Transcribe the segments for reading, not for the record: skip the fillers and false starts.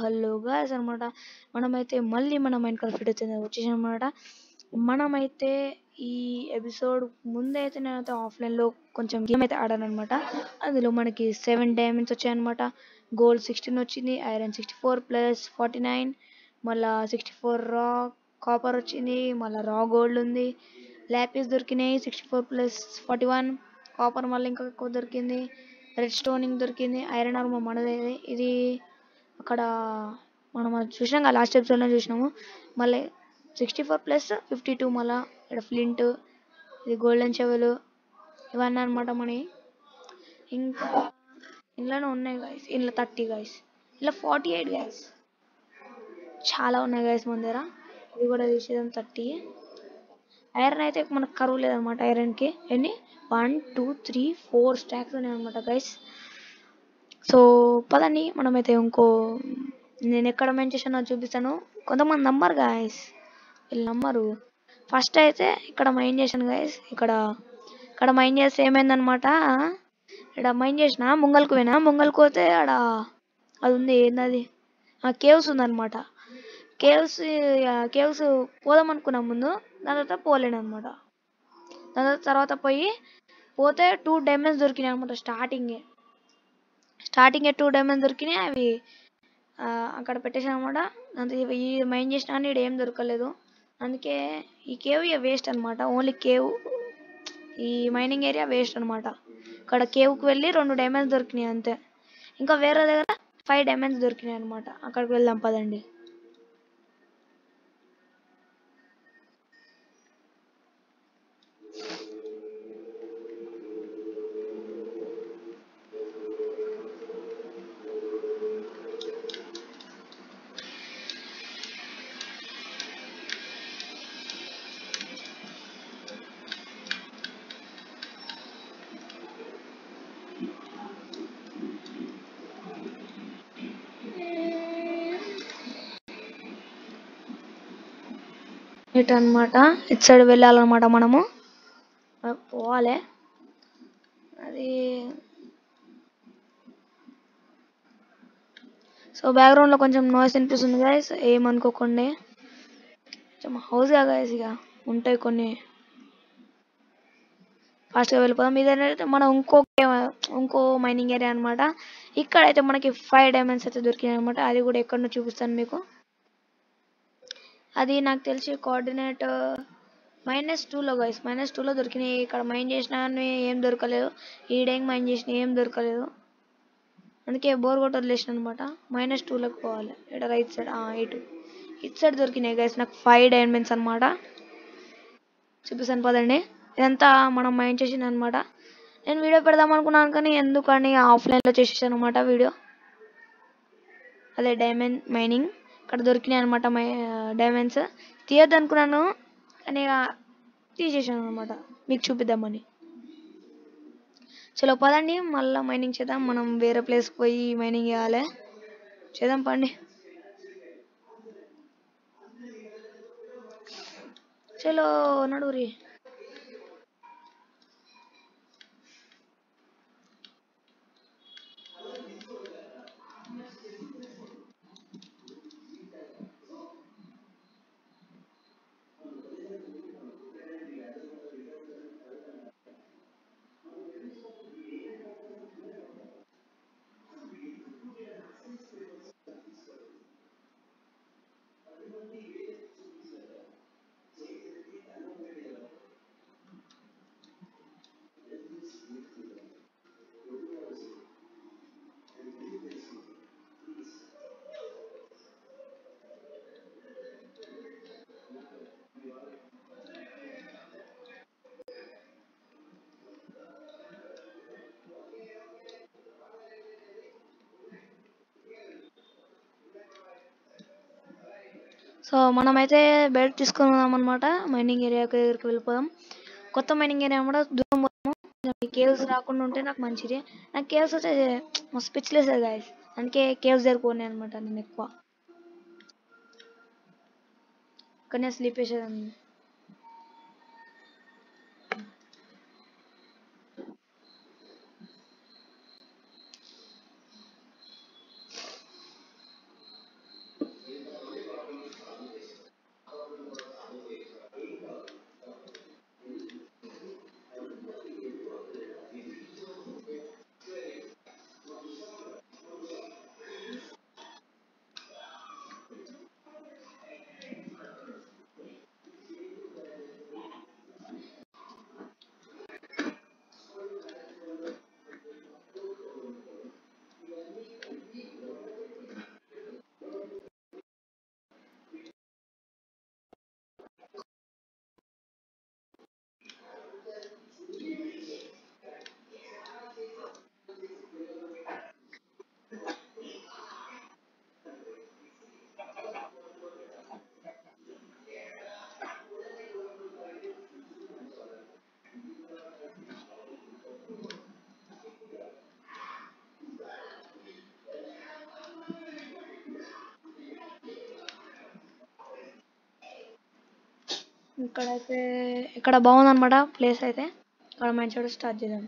Hello guys అనమాట. మనమైతే మళ్ళీ మన మైన్‌క్రాఫ్ట్ వీడియో అయితే వచ్చేసామన్నమాట. మనమైతే ఈ ఎపిసోడ్ ముందైతే నేనైతే ఆఫ్లైన్లో కొంచెం గేమ్ అయితే ఆడానన్నమాట. అందులో మనకి 7 డైమండ్స్ వచ్చాయన్నమాట. గోల్డ్ 16 వచ్చింది, ఐరన్ 64 ప్లస్ 49, మళ్ళా 64 రా కాపర్ వచ్చింది, మళ్ళీ రా గోల్డ్ ఉంది, ల్యాపిస్ దొరికినాయి 64 ప్లస్ 41, కాపర్ మళ్ళీ ఇంకా ఎక్కువ దొరికింది, రెడ్ స్టోనింగ్ దొరికింది, ఐరన్ ఆర్మర్ మనదే ఇది. అక్కడ మనం అది చూసినాం కదా, లాస్ట్ ఎపిసోడ్లో చూసినాము. మళ్ళీ 64 ప్లస్ 52, మళ్ళీ ఇక్కడ ఫ్లింట్, ఇది గోల్డెన్ చెవెల్, ఇవన్నీ అనమాట మనీ. ఇంకా ఇందులోనే ఉన్నాయి గైస్, ఇందులో 30 గైస్, ఇలా 48 గైస్, చాలా ఉన్నాయి గైస్ మన దగ్గర. ఇది కూడా తీసేదాం 30. ఐరన్ అయితే మనకు కరువు లేదనమాట. ఐరన్కి ఎన్ని 1 2 3 4 స్టాక్స్ ఉన్నాయి అనమాట గైస్. సో పదండి మనమైతే నేను ఎక్కడ మైన్ చేసానో చూపిస్తాను. కొంతమంది నమ్మరు గాయస్, వీళ్ళు నమ్మరు. ఫస్ట్ అయితే ఇక్కడ మైన్ చేశాను గాయస్. ఇక్కడ మైన్ చేస్తే ఏమైందనమాట, ఇక్కడ మైన్ చేసిన ముంగల్కి పోతే ఆడ అది ఉంది, ఏంది కేవ్స్ ఉందన్నమాట. కేవ్స్ పోదాం అనుకున్నాం ముందు, దాని తర్వాత పోలేను అనమాట. దాని తర్వాత పోతే 2 డైమండ్స్ దొరికినాయి అనమాట. స్టార్టింగే 2 డైమండ్స్ దొరికినాయి. అవి అక్కడ పెట్టేసాను అనమాట. ఈ మైన్ చేసిన కానీ ఇక్కడ ఏం దొరకలేదు. అందుకే ఈ కేవ్ వేస్ట్ అనమాట. ఓన్లీ కేవ్, ఈ మైనింగ్ ఏరియా వేస్ట్ అనమాట. ఇక్కడ కేవ్కి వెళ్ళి 2 డైమండ్స్ దొరికినాయి అంతే. ఇంకా వేరే దగ్గర 5 డైమండ్స్ దొరికినాయి అనమాట. అక్కడికి వెళ్దాం పదండి. ఇటు అనమాట, ఇటు సైడ్ వెళ్ళాలన్నమాట. మనము పోవాలి. అది సో బ్యాక్గ్రౌండ్లో కొంచెం నాయిస్ వినిపిస్తుంది గైస్, ఏమనుకోకండి. కొంచెం హౌస్గా గైస్, ఇక ఉంటాయి కొన్ని. ఫాస్ట్గా వెళ్ళిపోదాం. ఇదేంటంటే మనం ఇంకో మైనింగ్ ఏరియా అనమాట. ఇక్కడైతే మనకి 5 డైమండ్స్ అయితే దొరికినాయి అనమాట. అది కూడా ఎక్కడో చూపిస్తాను మీకు. అది నాకు తెలిసి కోఆర్డినేట్ -2లో గైస్, -2లో దొరికినాయి. ఇక్కడ మైన్ చేసినా ఏం దొరకలేదు, ఈడేం మైన్ చేసినా ఏం దొరకలేదు. అందుకే బోర్ కొట్టి వదిలేసిన అనమాట. -2లోకి పోవాలి. ఇక్కడ రైట్ సైడ్, ఇటు సైడ్ దొరికినాయి గైస్ నాకు 5 డైమండ్స్ అనమాట. చూపిస్తాను పదండి. ఇదంతా మనం మైన్ చేసింది అనమాట. నేను వీడియో పెడదాం అనుకున్నాను కానీ ఎందుకని ఆఫ్లైన్లో చేసేసాను అనమాట వీడియో. అదే డైమండ్ మైనింగ్ ఇక్కడ దొరికినాయి అనమాట. డైమండ్స్ తీయద్దు అనుకున్నాను కానీ తీసేసాను అనమాట మీకు చూపిద్దామని. చలో పదండి మళ్ళీ మైనింగ్ చేద్దాం. మనం వేరే ప్లేస్కి పోయి మైనింగ్ చేద్దాం పండి. చలో నడురి. సో మనమైతే బయట తీసుకుందాం అనమాట. మైనింగ్ ఏరియా దగ్గరికి వెళ్ళిపోదాం. కొత్త మైనింగ్ ఏరియా కూడా దూరం పోదాము. కేవ్స్ రాకుండా ఉంటే నాకు మంచిది. నాకు కేవ్స్ అయితే మస్తు పిచ్చిలేసేది గాయస్. అందుకే కేవ్స్ దగ్గర పోనీ అనమాట. నేను ఎక్కువ ఇక్కడనే స్లీప్ వేసేదాన్ని. ఇక్కడైతే ఇక్కడ బాగుందన్నమాట ప్లేస్ అయితే. ఇక్కడ మంచిగా స్టార్ట్ చేద్దాం.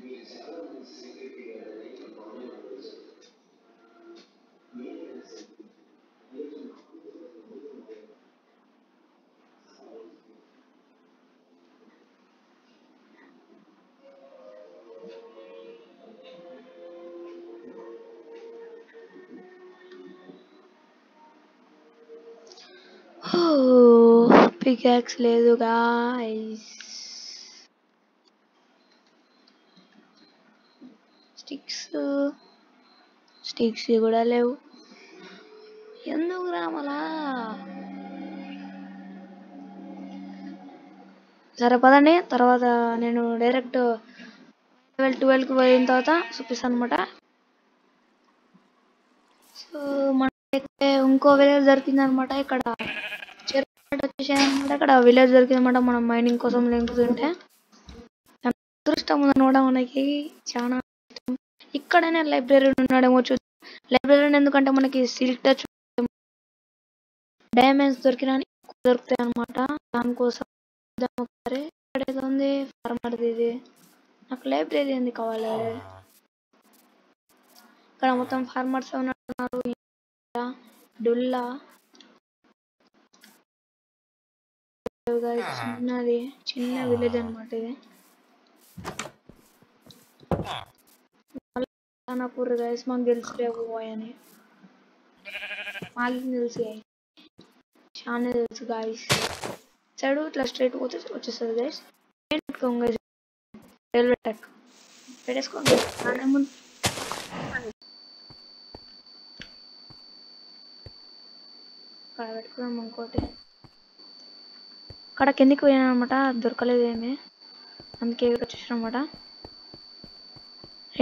పికాక్స్ లేదు గాయ్స్. స్టిక్స్ కూడా లేవు. ఎందుకు రామలా? సరే పదండి, తర్వాత నేను డైరెక్ట్ లెవెల్ 12కి పోయిన తర్వాత చూపిస్తాను అనమాట. సో మనకైతే ఇంకో విలేజ్ దొరికింది అనమాట. ఇక్కడ వచ్చేసాయి అనమాట. ఇక్కడ విలేజ్ దొరికింది అనమాట. మనం మైనింగ్ కోసం లెంగుతుంటే అదృష్టం ఉందన్నమాట మనకి. చాలా ఇక్కడనే లైబ్రరీ ఉన్నాడేమో చూ. లైబ్రరీ ఎందుకంటే మనకి సిల్క్ టచ్ డైమండ్స్ దొరుకుతాయి అనమాట. దానికోసం ఇక్కడ ఏదో ఉంది ఫార్మర్ది. ఇది నాకు లైబ్రరీ ఎందుకు కావాలి? ఇక్కడ మొత్తం ఫార్మర్స్ ఉన్నారు. డుల్లా చిన్న విలేజ్ అనమాట ఇది. పూర్ గైస్ మాకు తెలుసులేవు అని మాకు తెలుసు, చాలా తెలుసు గాయస్. సైడ్ ఇట్లా స్ట్రైట్ వచ్చేస్తుంది గైస్. రైల్వే ట్రాక్ పెట్టేసుకోండి. ఇక్కడ పెట్టుకున్నాం ఇంకోటి. ఇక్కడ కిందికి పోయాను అనమాట, దొరకలేదు ఏమి, అందుకే వచ్చేసాను అనమాట.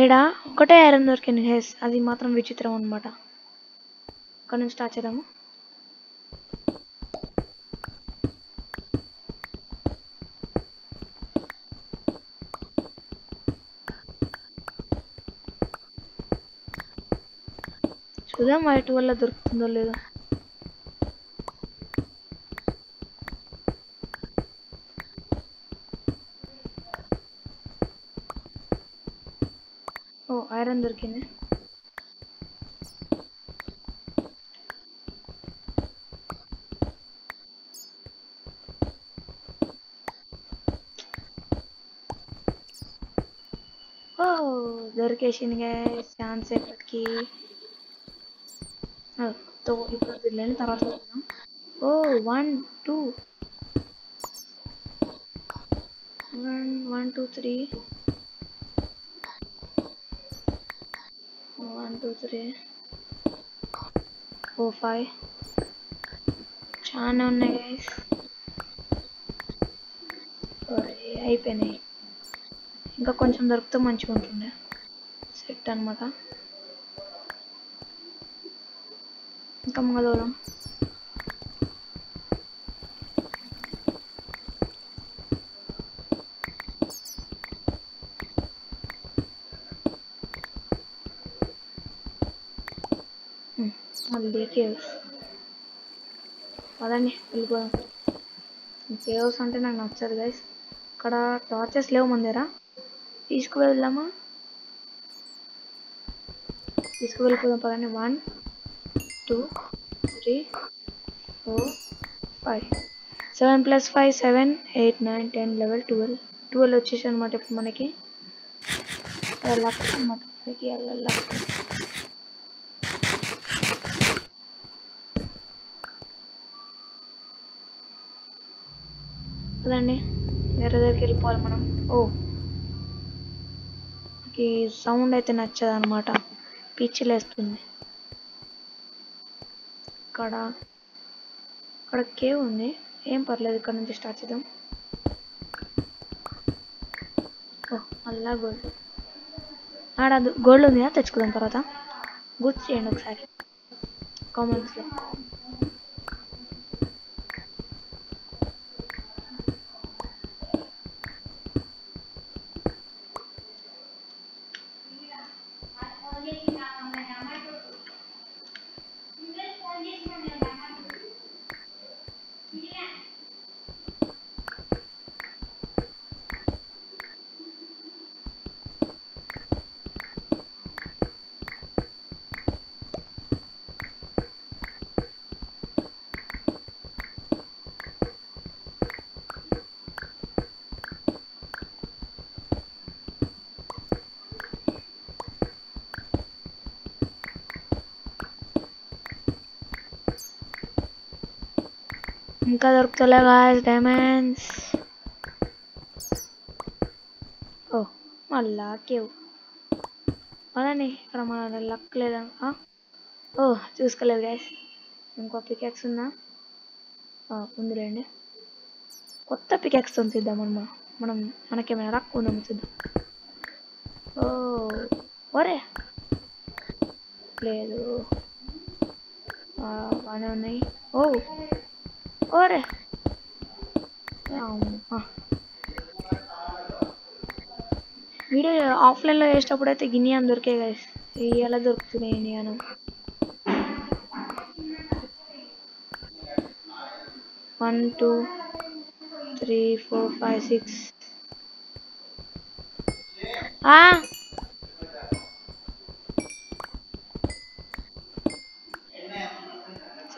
ఈడ ఒకటే ఐరన్ దొరికింది గైస్, అది మాత్రం విచిత్రం అనమాట. ఇక్కడ నుంచి స్టార్ట్ చేద్దాము. చూద్దాం వైట్ వల్ల దొరుకుతుందో లేదో. ఓ ఐరన్ దొరికింది. ఓ దొరికేసింది గైస్ ఛాన్స్ ఎప్పటికి. ఇప్పుడు వెళ్ళిన తర్వాత చూద్దాం. ఓ 1 2 1 2 3 1 2 3 4 5 చాలా ఉన్నాయి గైస్. అయిపోయినాయి. ఇంకా కొంచెం దొరికితే మంచిగా ఉంటుండే. సెట్ అనమాట. ఇంకా మొదలవుదాం. మళ్ళీ కేవ్స్ అదండి, వెళ్ళిపోదాం. కేవ్స్ అంటే నాకు నచ్చదు గైస్. ఇక్కడ టార్చెస్ లేవు మన దగ్గర. తీసుకువెళ్దామా? తీసుకువెళ్ళిపోదాం పదండి. 1 2 3 4 5 7 + 5 7 8 9 10 11 12 వచ్చేసి అనమాట. ఇప్పుడు మనకి లక్ అనమాట. కదండి, వేరే దగ్గరికి వెళ్ళిపోవాలి మనం. ఓ ఈ సౌండ్ అయితే నచ్చదు అనమాట, పిచ్చిలేస్తుంది. ఇక్కడ కేవ్ ఉంది, ఏం పర్లేదు, ఇక్కడ నుంచి స్టార్ట్ చేద్దాం. ఓ మళ్ళా గోల్డ్. ఆడ గోల్డ్ ఉంది, తెచ్చుకుందాం తర్వాత. గుర్తు చేయండి ఒకసారి కామెంట్స్లో. ఇంకా దొరుకుతలే గాయ్స్ డైమండ్స్. ఓ మళ్ళా కేవ్ అలానే ఇక్కడ మన లక్ లేదా. ఓ చూసుకోలేదు గాయస్. ఇంకో పికాక్స్ ఉందా? ఉందిలేండి. కొత్త పికాక్స్ తీద్దాం మనం మనకేమైనా లక్ ఉందేమో చూద్దాం. ఓ ఒరే లేదు బాగానే ఉన్నాయి. ఓ ఓరే వీడియో ఆఫ్లైన్లో వేసేటప్పుడు అయితే గినియాన్ దొరికే గాయస్. ఎలా దొరుకుతున్నాయి ఇండియాను. 1 2 3 4 5 6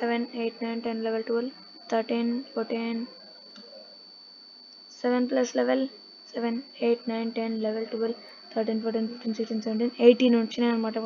7 8 9 10 level 12 13 14 7 plus level 7 8 9 10 level 12 13 14 15 16 17 18 వచ్చినాయి అనమాట.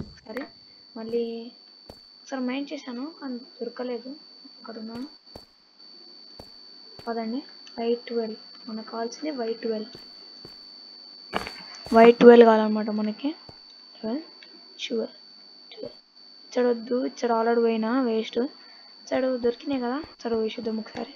ఒకసారి మళ్ళీ ఒకసారి మైండ్ చేశాను కానీ దొరకలేదు. అక్కడ ఉన్నాను పదండి. Y12 మనకు కావాల్సింది Y12 కావాలన్నమాట మనకి. 12 షుగర్ 12 చడవద్దు. ఇక్కడ ఆల్రెడీ పోయినా వేస్ట్. చదువు దొరికినాయి కదా, చదువు వేసేద్దాం ఒకసారి.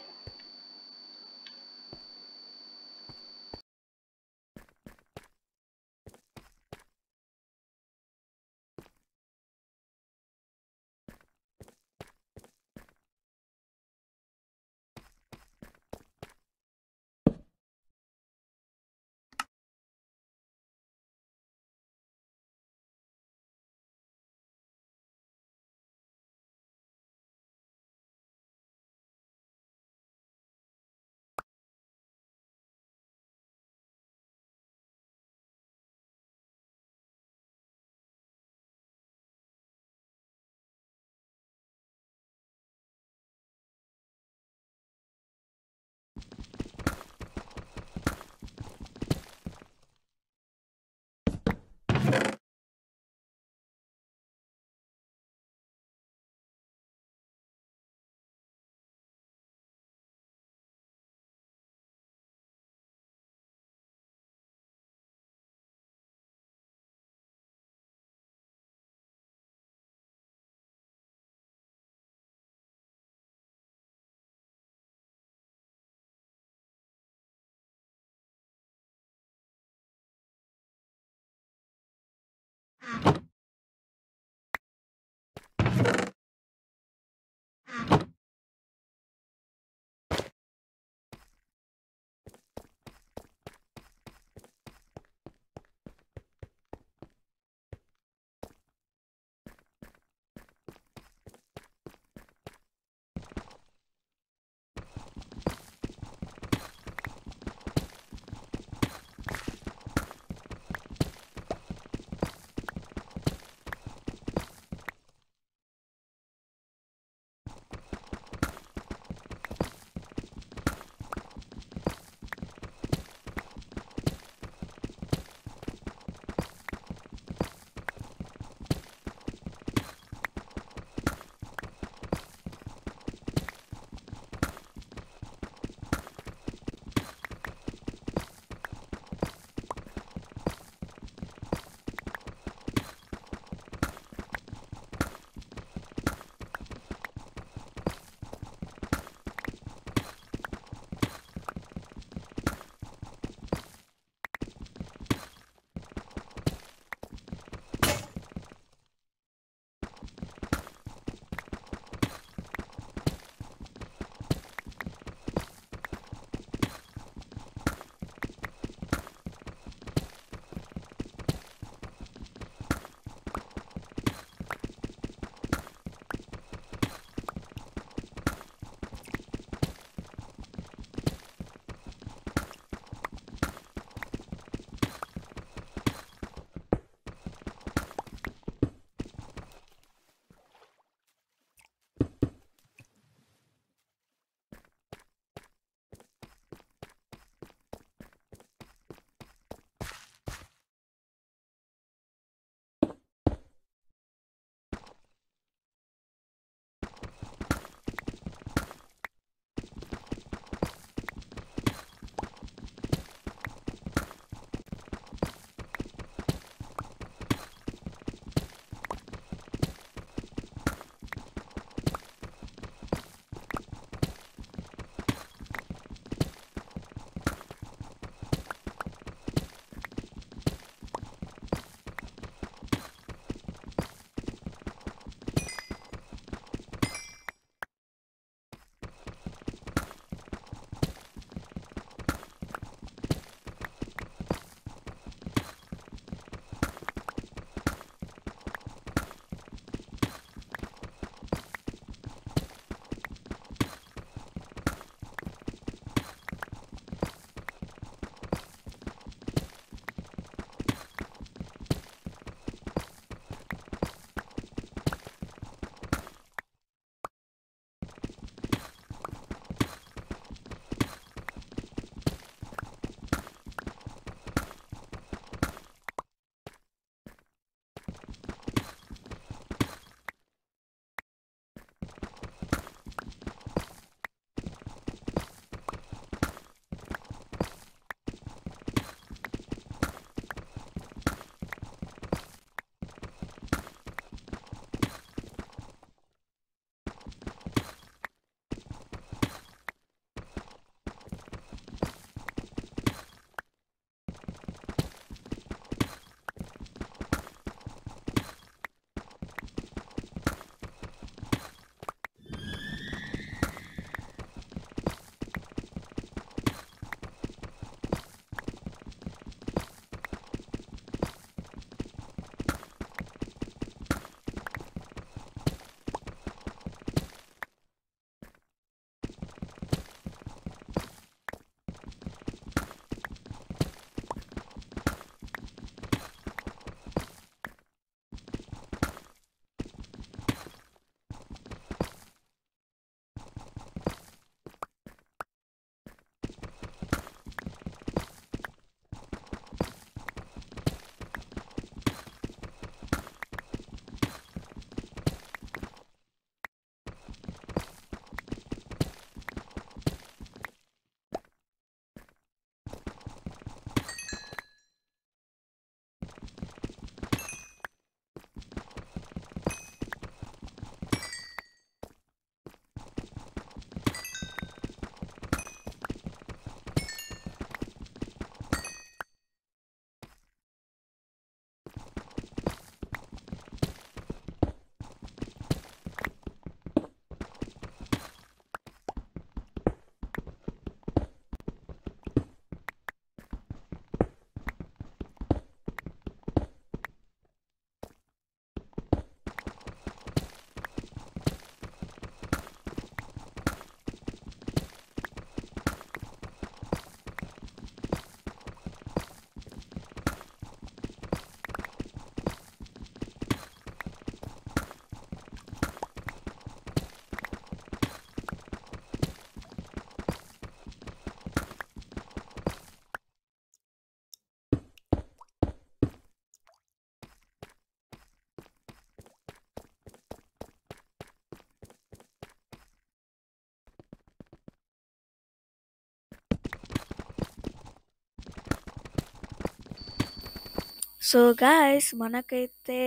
సో గాయ్స్ మనకైతే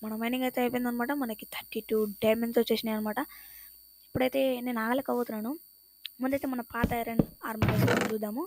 మన మైనింగ్ అయితే అయిపోయిందనమాట. మనకి 32 డైమండ్స్ వచ్చేసినాయి అనమాట. ఇప్పుడైతే నేను ఆగలేకపోతున్నాను. ముందైతే మన పాత ఐరన్ ఆర్మర్ వేసుకొని చూద్దాము.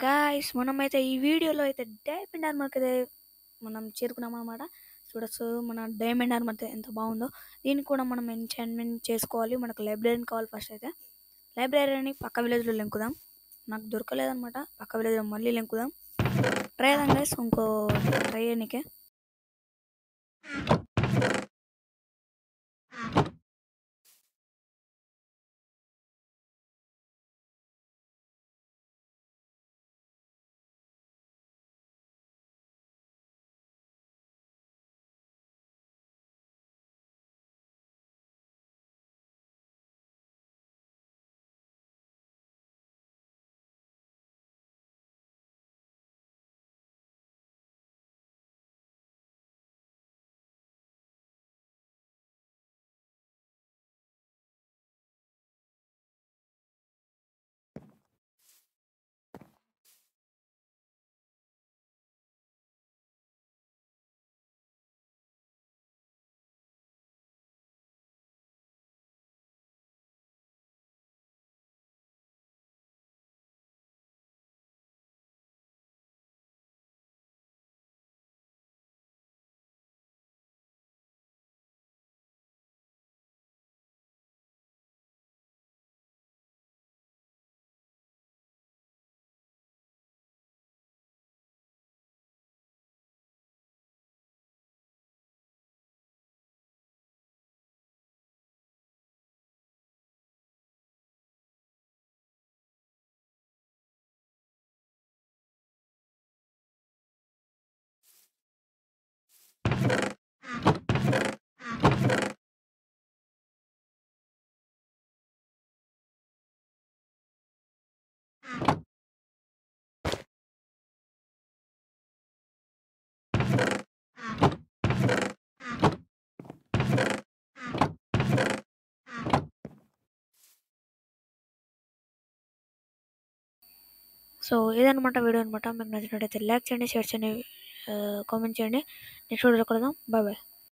గాయ్స్ మనమైతే ఈ వీడియోలో అయితే డైమండ్ ఆర్మర్కి అయితే మనం చేరుకున్నాం అనమాట. చూడొచ్చు మన డైమండ్ ఆర్మర్ అయితే ఎంత బాగుందో. దీన్ని కూడా మనం ఎంచాన్మెంట్ చేసుకోవాలి. మనకు లైబ్రరీని కావాలి. ఫస్ట్ అయితే లైబ్రరీని పక్క విలేజ్లో లెంకుదాం. నాకు దొరకలేదనమాట. పక్క విలేజ్లో మళ్ళీ లెంకుదాం. ట్రై చేద్దాం గైస్. ఇంకో ట్రై చేయనీకే. సో ఇదనమాట వీడియో అనమాట. మీకు నచ్చినట్టయితే లైక్ చేయండి, షేర్ చేయండి, కామెంట్ చేయండి. నెక్స్ట్ వీడియోలో కలుద్దాం. Bye bye.